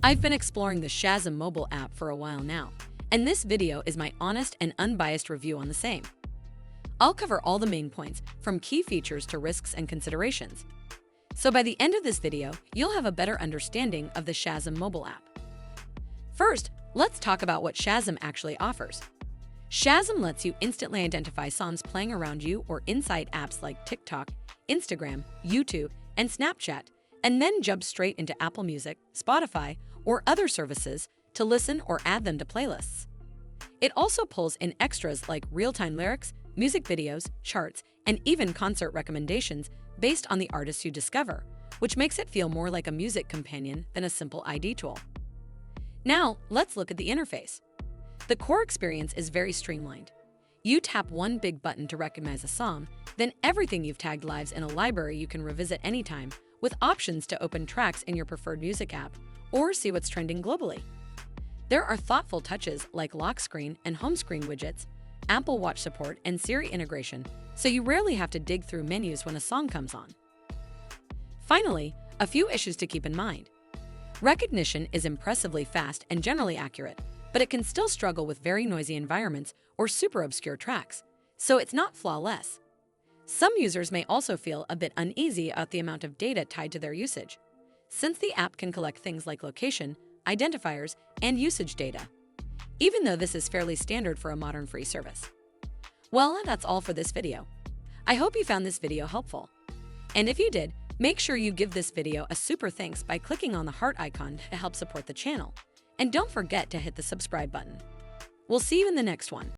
I've been exploring the Shazam mobile app for a while now, and this video is my honest and unbiased review on the same. I'll cover all the main points, from key features to risks and considerations. So by the end of this video, you'll have a better understanding of the Shazam mobile app. First, let's talk about what Shazam actually offers. Shazam lets you instantly identify songs playing around you or inside apps like TikTok, Instagram, YouTube, and Snapchat, and then jump straight into Apple Music, Spotify, or other services to listen or add them to playlists. It also pulls in extras like real-time lyrics, music videos, charts, and even concert recommendations based on the artists you discover, which makes it feel more like a music companion than a simple ID tool. Now, let's look at the interface. The core experience is very streamlined. You tap one big button to recognize a song, then everything you've tagged lives in a library you can revisit anytime, with options to open tracks in your preferred music app or see what's trending globally. There are thoughtful touches like lock screen and home screen widgets, Apple Watch support, and Siri integration, so you rarely have to dig through menus when a song comes on. Finally, a few issues to keep in mind. Recognition is impressively fast and generally accurate, but it can still struggle with very noisy environments or super obscure tracks, so it's not flawless. Some users may also feel a bit uneasy about the amount of data tied to their usage, since the app can collect things like location, identifiers, and usage data, even though this is fairly standard for a modern free service. Well, that's all for this video. I hope you found this video helpful. And if you did, make sure you give this video a super thanks by clicking on the heart icon to help support the channel. And don't forget to hit the subscribe button. We'll see you in the next one.